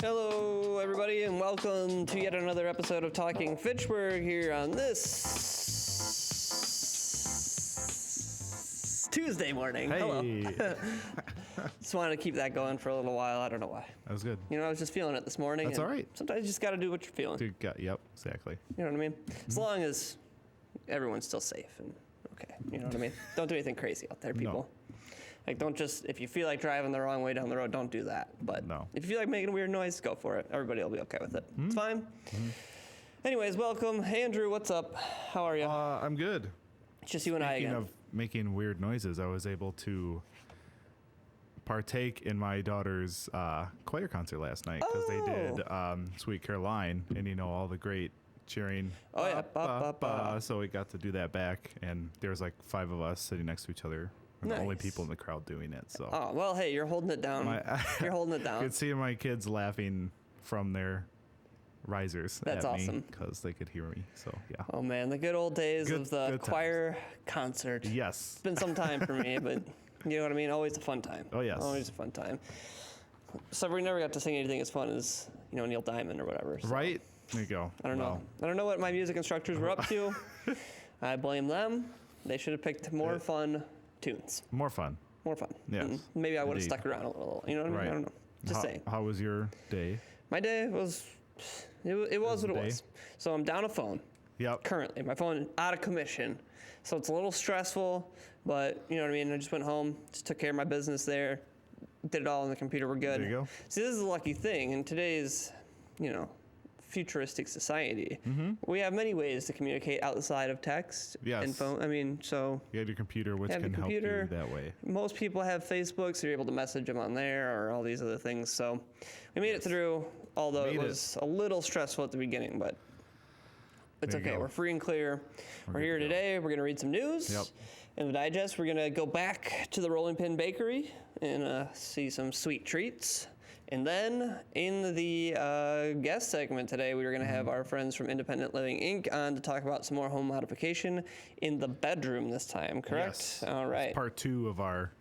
Hello, everybody, and welcome to yet another episode of Talking Fitchburg here on this Tuesday morning. Hey. Hello. Just wanted to keep that going for a little while. I don't know why. That was good. You know, I was just feeling it this morning. That's all right. Sometimes you just got to do what you're feeling. Dude, yep, exactly. You know what I mean? As long as everyone's still safe and okay. You know what I mean? Don't do anything crazy out there, people. No. Like, don't just, if you feel like driving the wrong way down the road, don't do that. But No. if you feel like making a weird noise, go for it. Everybody will be okay with it. It's fine. Anyways, welcome. Hey, Andrew, what's up? How are you? I'm good. It's just you and I Speaking again. of making weird noises, I was able to partake in my daughter's choir concert last night because they did Sweet Caroline, and you know, all the great cheering. Oh, yeah. Ba, ba, ba. So we got to do that back, and there was like 5 of us sitting next to each other. We're the only Nice. people in the crowd doing it. So Oh, well, hey, you're holding it down. You're holding it I down. could see my kids laughing from their risers That's at me awesome. because they could hear me. So yeah. Oh, man, the good old days Good- of the good times. choir concert. Yes. It's been some time for me, but you know what I mean? Always a fun time. Oh, yes. Always a fun time. So we never got to sing anything as fun as, you know, Neil Diamond or whatever. So Right? There you go. I don't know. I don't know what my music instructors were up to. I blame them. They should have picked more fun tunes. More fun. More fun. Yes, And maybe I would have indeed. stuck around a little. You know what I mean? Right. I don't know. Just saying. How was your day? My day was, it was what it day? was. So I'm down a phone Yep. currently. My phone out of commission. So it's a little stressful, but you know what I mean? I just went home, just took care of my business there, did it all on the computer. We're good. There you go. See, this is a lucky thing. In today's, you know, futuristic society, we have many ways to communicate outside of text Yes. and phone. I mean, so You had your computer, which have can the help computer. you that way. most people have Facebook, so you're able to message them on there or all these other things. So we made it through, although Made it it. was a little stressful at the beginning, but it's There you okay. go. We're free and clear. We're good here to go. today. We're going to read some news. Yep. In the digest, we're going to go back to the Rolling Pin Bakery and see some sweet treats. And then in the guest segment today, we are going to have our friends from Independent Living Inc. on to talk about some more home modification in the bedroom this time, correct? Yes. All right. It's part 2 of our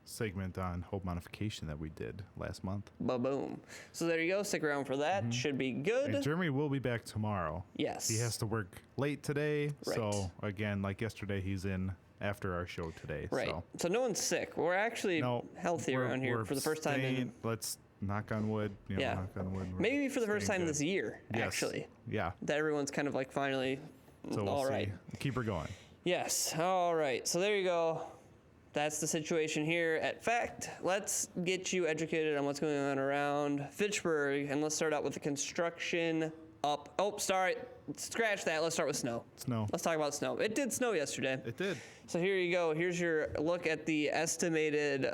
segment on home modification that we did last month. Ba-boom. So there you go. Stick around for that. Should be good. And Jeremy will be back tomorrow. Yes. He has to work late today. Right. So again, like yesterday, he's in after our show today. Right. So no one's sick. We're actually No, healthy we're- around here we're for the first time in... staying- Let's knock on wood. You know, Yeah. knock on wood. We're Maybe for the first staying time good. this year, Yes. actually. Yeah. That everyone's kind of like finally So we'll all see. right. Keep her going. Yes. All right. So there you go. That's the situation here at Fact. Let's get you educated on what's going on around Fitchburg, and let's start out with the construction up. Oh, sorry. Scratch that. Let's start with snow. Snow. Let's talk about snow. It did snow yesterday. It did. So here you go. Here's your look at the estimated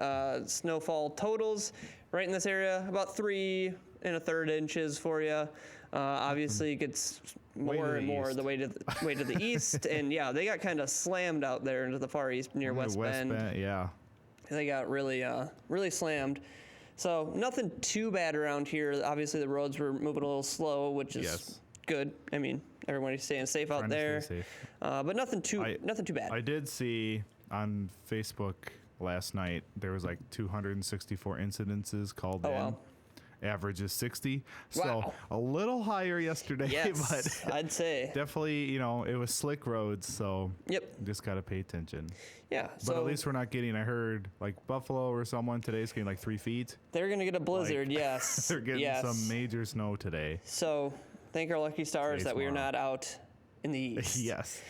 snowfall totals right in this area. About 3 1/3 inches for you. Obviously, it gets Way to more the and more east. the way to the east. And yeah, they got kind of slammed out there into the far east near West Bend. Yeah. They got really slammed. So nothing too bad around here. Obviously, the roads were moving a little slow, which is Yes. good. I mean, everybody's staying safe out Trying to there. stay safe. But nothing too bad. I did see on Facebook last night there was like 264 incidences called Oh, in. wow. Average is 60. Wow. So a little higher yesterday, Yes, but I'd say. definitely, you know, it was slick roads, so Yep. just got to pay attention. Yeah. But So at least we're not getting, I heard like Buffalo or someone today's getting like 3 feet. they're gonna get a blizzard. Like, Yes. They're getting yes. some major snow today. So thank our lucky stars Today's that we are tomorrow. not out in the east. Yes.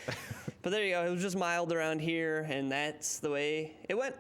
But there you go. It was just mild around here, and that's the way it went.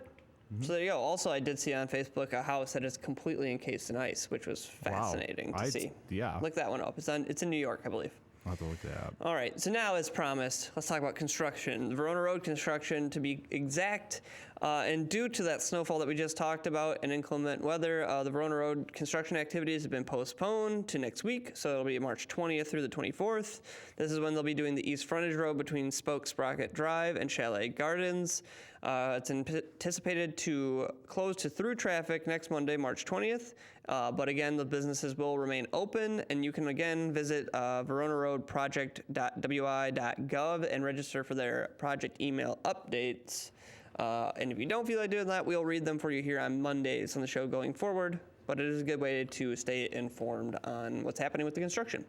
So there you go. Also, I did see on Facebook a house that is completely encased in ice, which was fascinating to see. Yeah. Look that one up. It's in New York, I believe. I'll have to look that up. All right, so now, as promised, let's talk about construction. The Verona Road construction, to be exact. And due to that snowfall that we just talked about and inclement weather, the Verona Road construction activities have been postponed to next week. So it'll be March 20th through the 24th. This is when they'll be doing the East Frontage Road between Spoke Sprocket Drive and Chalet Gardens. It's anticipated to close to through traffic next Monday, March 20th. But again, the businesses will remain open, and you can again visit veronaroadproject.wi.gov and register for their project email updates. And if you don't feel like doing that, we'll read them for you here on Mondays on the show going forward. but it is a good way to stay informed on what's happening with the construction.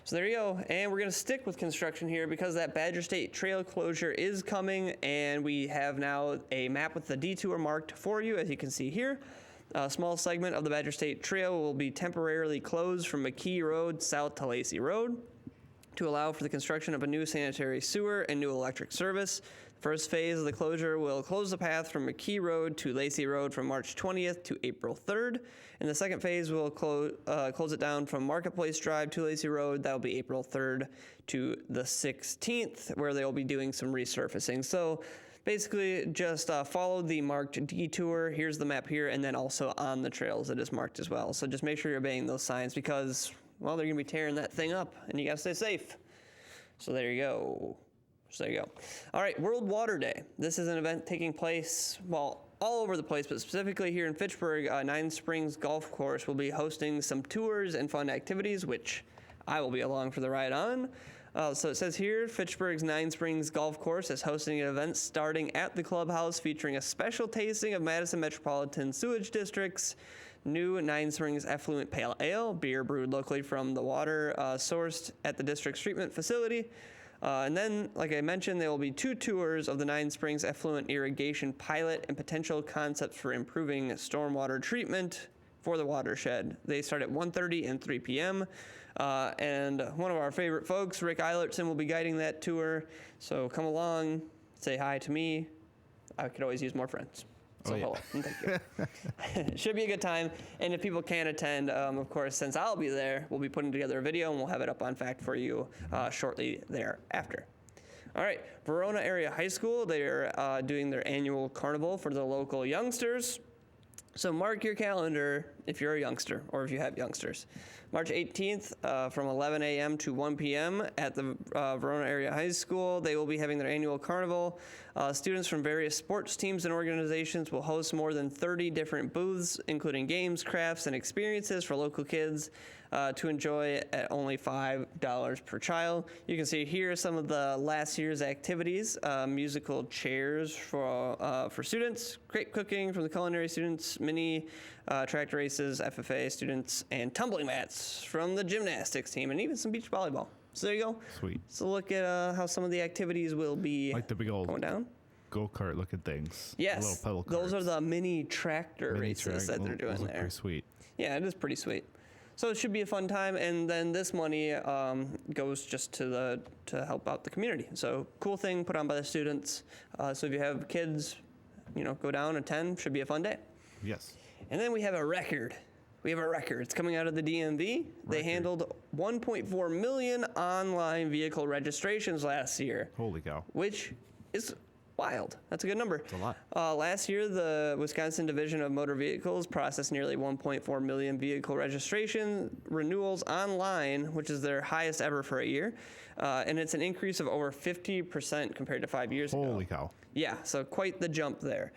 So there you go, and we're going to stick with construction here because that Badger State Trail closure is coming, and we have now a map with the detour marked for you, as you can see here. A small segment of the Badger State Trail will be temporarily closed from McKee Road south to Lacey Road to allow for the construction of a new sanitary sewer and new electric service. The first phase of the closure will close the path from McKee Road to Lacey Road from March 20th to April 3rd. And the second phase will close it down from Marketplace Drive to Lacey Road. That will be April 3rd to the 16th, where they will be doing some resurfacing. So basically, just follow the marked detour. Here's the map here, and then also on the trails it is marked as well. So just make sure you're obeying those signs because, well, they're going to be tearing that thing up, and you got to stay safe. So there you go. So there you go. All right, World Water Day. This is an event taking place, well, all over the place, but specifically here in Fitchburg. Nine Springs Golf Course will be hosting some tours and fun activities, which I will be along for the ride on. So it says here, Fitchburg's Nine Springs Golf Course is hosting an event starting at the clubhouse featuring a special tasting of Madison Metropolitan Sewage District's new Nine Springs Effluent Pale Ale, beer brewed locally from the water sourced at the district's treatment facility. And then, like I mentioned, there will be 2 tours of the Nine Springs Effluent Irrigation Pilot and potential concepts for improving stormwater treatment for the watershed. They start at 1:30 and 3 p.m. And one of our favorite folks, Rick Eilertson, will be guiding that tour. So come along, say hi to me. I could always use more friends. So hello, and thank you. It should be a good time. And if people can't attend, of course, since I'll be there, we'll be putting together a video and we'll have it up on Fact for you shortly thereafter. All right, Verona Area High School, they're doing their annual carnival for the local youngsters. So mark your calendar if you're a youngster or if you have youngsters. March 18th from 11 a.m. to 1 p.m. at the Verona Area High School. They will be having their annual carnival. Students from various sports teams and organizations will host more than 30 different booths, including games, crafts, and experiences for local kids to enjoy at only $5 per child. You can see here some of the last year's activities: musical chairs for students, grape cooking from the culinary students, mini tractor races, FFA students, and tumbling mats from the gymnastics team, and even some beach volleyball. So there you go. Sweet. So look at how some of the activities will be Like the big old going down. go-kart looking things. Yes, Little pedal those carts. are the mini tractor races that they're doing those look there. pretty sweet. Yeah, it is pretty sweet. So it should be a fun time, and then this money goes just to help out the community. So cool thing put on by the students. So if you have kids, go down, attend. Should be a fun day. Yes. And then we have a record. It's coming out of the DMV. They handled 1.4 million online vehicle registrations last year. Holy cow. Which is wild. That's a good number. It's a lot. Last year, the Wisconsin Division of Motor Vehicles processed nearly 1.4 million vehicle registration renewals online, which is their highest ever for a year. And it's an increase of over 50% compared to 5 years ago. Holy cow. Yeah, so quite the jump there.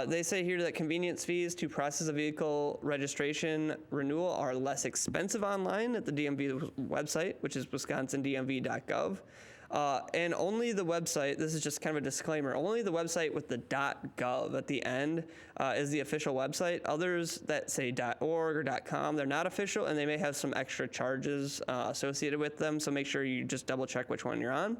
They say here that convenience fees to process a vehicle registration renewal are less expensive online at the DMV website, which is wisconsindmv.gov. And only the website, this is just kind of a disclaimer, only the website with the .gov at the end is the official website. Others that say .org or .com, they're not official, and they may have some extra charges associated with them, so make sure you just double check which one you're on.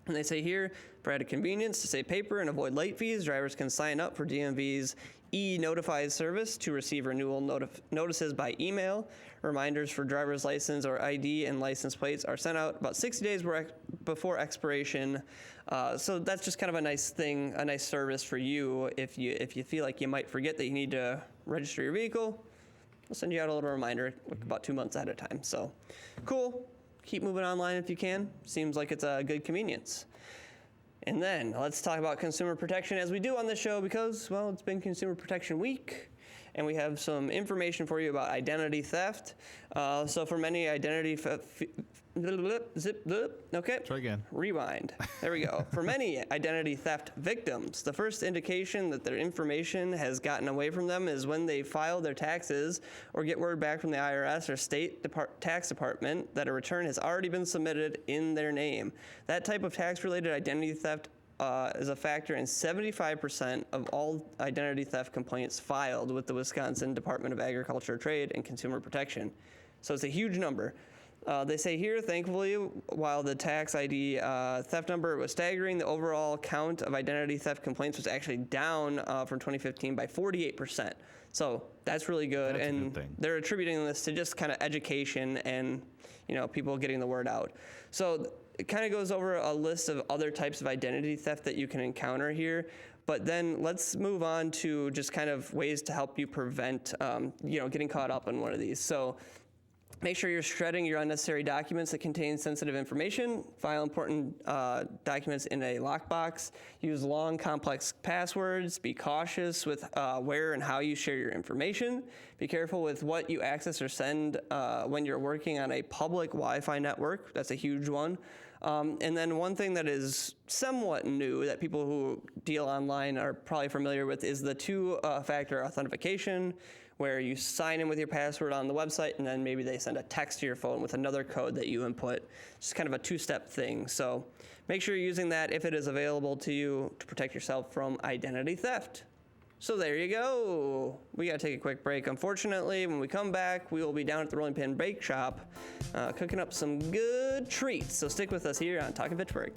And they say here, for added convenience to save paper and avoid late fees, drivers can sign up for DMV's e-notified service to receive renewal notices by email. Reminders for driver's license or ID and license plates are sent out about 60 days before expiration. So that's just kind of a nice thing, a nice service for you if you feel like you might forget that you need to register your vehicle. We'll send you out a little reminder about 2 months ahead of time. So cool. Keep moving online if you can. Seems like it's a good convenience. And then let's talk about consumer protection as we do on this show because, well, it's been Consumer Protection Week. And we have some information for you about identity theft. So for many identity okay. Try again. Rewind. There we go. For many identity theft victims, the first indication that their information has gotten away from them is when they file their taxes or get word back from the IRS or state tax department that a return has already been submitted in their name. That type of tax-related identity theft is a factor in 75% of all identity theft complaints filed with the Wisconsin Department of Agriculture, Trade, and Consumer Protection. So it's a huge number. They say here, thankfully, while the tax ID theft number was staggering, the overall count of identity theft complaints was actually down from 2015 by 48%. So that's really good. That's a and good thing. they're attributing this to just kind of education and, people getting the word out. So it kind of goes over a list of other types of identity theft that you can encounter here. But then let's move on to just kind of ways to help you prevent, getting caught up in one of these. So make sure you're shredding your unnecessary documents that contain sensitive information. File important documents in a lockbox. Use long, complex passwords. Be cautious with where and how you share your information. Be careful with what you access or send when you're working on a public Wi-Fi network. That's a huge one. And then one thing that is somewhat new that people who deal online are probably familiar with is the two-factor authentication, where you sign in with your password on the website and then maybe they send a text to your phone with another code that you input. It's just kind of a two-step thing. So make sure you're using that if it is available to you to protect yourself from identity theft. So there you go. We got to take a quick break. Unfortunately, when we come back, we will be down at the Rolling Pin Bake Shop cooking up some good treats. So stick with us here on Talkin' Fitchburg.